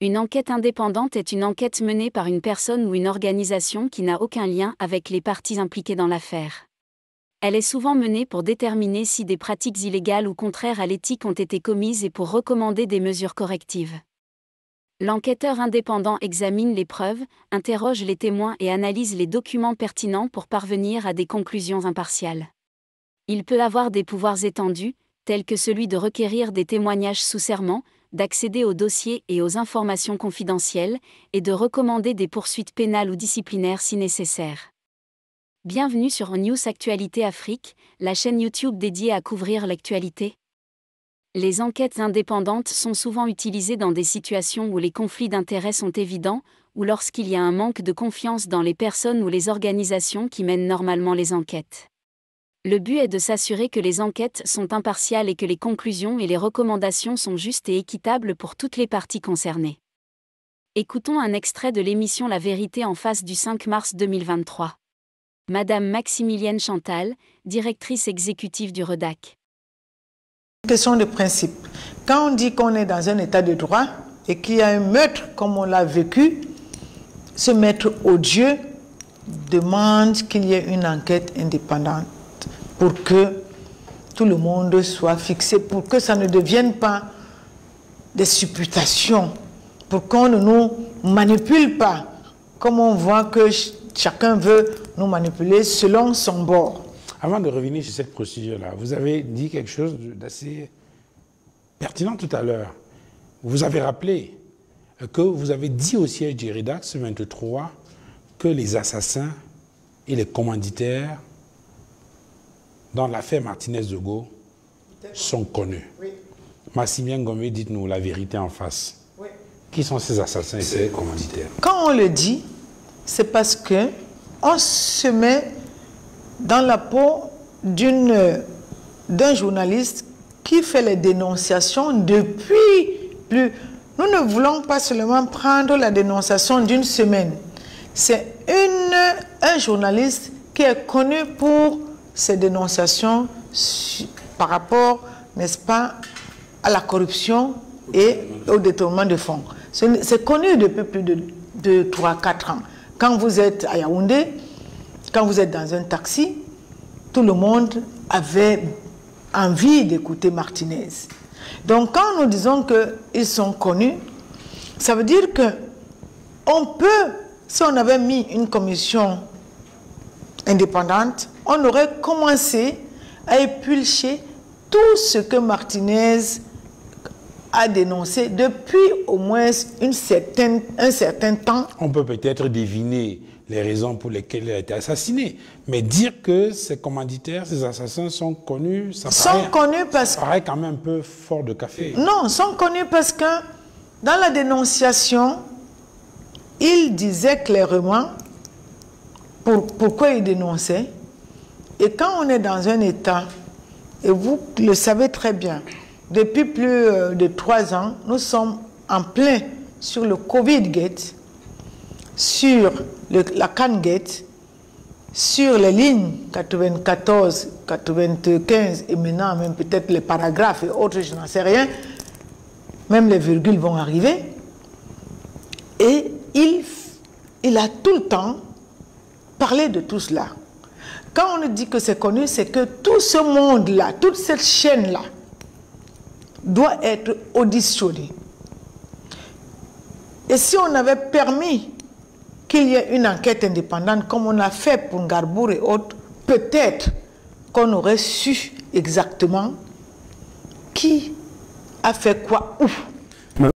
Une enquête indépendante est une enquête menée par une personne ou une organisation qui n'a aucun lien avec les parties impliquées dans l'affaire. Elle est souvent menée pour déterminer si des pratiques illégales ou contraires à l'éthique ont été commises et pour recommander des mesures correctives. L'enquêteur indépendant examine les preuves, interroge les témoins et analyse les documents pertinents pour parvenir à des conclusions impartiales. Il peut avoir des pouvoirs étendus, tels que celui de requérir des témoignages sous serment, d'accéder aux dossiers et aux informations confidentielles, et de recommander des poursuites pénales ou disciplinaires si nécessaire. Bienvenue sur News Actualité Afrique, la chaîne YouTube dédiée à couvrir l'actualité. Les enquêtes indépendantes sont souvent utilisées dans des situations où les conflits d'intérêts sont évidents, ou lorsqu'il y a un manque de confiance dans les personnes ou les organisations qui mènent normalement les enquêtes. Le but est de s'assurer que les enquêtes sont impartiales et que les conclusions et les recommandations sont justes et équitables pour toutes les parties concernées. Écoutons un extrait de l'émission La Vérité en face du 5 mars 2023. Madame Maximilienne Chantal, directrice exécutive du REDAC. Question de principe. Quand on dit qu'on est dans un état de droit et qu'il y a un meurtre comme on l'a vécu, ce maître odieux demande qu'il y ait une enquête indépendante pour que tout le monde soit fixé, pour que ça ne devienne pas des supputations, pour qu'on ne nous manipule pas, comme on voit que chacun veut nous manipuler selon son bord. Avant de revenir sur cette procédure-là, vous avez dit quelque chose d'assez pertinent tout à l'heure. Vous avez rappelé que vous avez dit au siège du REDAC ce 23 que les assassins et les commanditaires dans l'affaire Martinez-Zogo sont connus. Oui. Massimien Gomé, dites-nous la vérité en face. Oui. Qui sont ces assassins et ces commanditaires? Quand on le dit, c'est parce que on se met dans la peau d'un journaliste qui fait les dénonciations depuis plus. Nous ne voulons pas seulement prendre la dénonciation d'une semaine. C'est un journaliste qui est connu pour ses dénonciations par rapport, n'est-ce pas, à la corruption et au détournement de fonds. C'est connu depuis plus de 3-4 ans. Quand vous êtes à Yaoundé, quand vous êtes dans un taxi, tout le monde avait envie d'écouter Martinez. Donc quand nous disons qu'ils sont connus, ça veut dire que on peut, si on avait mis une commission indépendante, on aurait commencé à épulcher tout ce que Martinez a dénoncé depuis au moins un certain temps. On peut peut-être deviner les raisons pour lesquelles il a été assassiné, mais dire que ces commanditaires, ces assassins sont connus, ça paraît quand même un peu fort de café. Non, sont connus parce que dans la dénonciation, il disait clairement pourquoi il dénonçait. Et quand on est dans un état, et vous le savez très bien, depuis plus de 3 ans, nous sommes en plein sur le Covid-Gate, sur la CAN-Gate, sur les lignes 94, 95 et maintenant même peut-être les paragraphes et autres, je n'en sais rien, même les virgules vont arriver. Et il a tout le temps parlé de tout cela. Quand on dit que c'est connu, c'est que tout ce monde-là, toute cette chaîne-là, doit être auditionné. Et si on avait permis qu'il y ait une enquête indépendante, comme on a fait pour Ngarbour et autres, peut-être qu'on aurait su exactement qui a fait quoi où.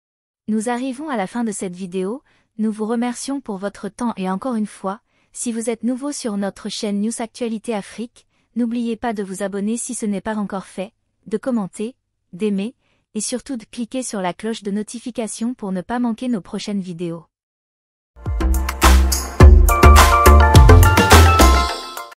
Nous arrivons à la fin de cette vidéo, nous vous remercions pour votre temps et encore une fois, si vous êtes nouveau sur notre chaîne News Actualité Afrique, n'oubliez pas de vous abonner si ce n'est pas encore fait, de commenter, d'aimer, et surtout de cliquer sur la cloche de notification pour ne pas manquer nos prochaines vidéos.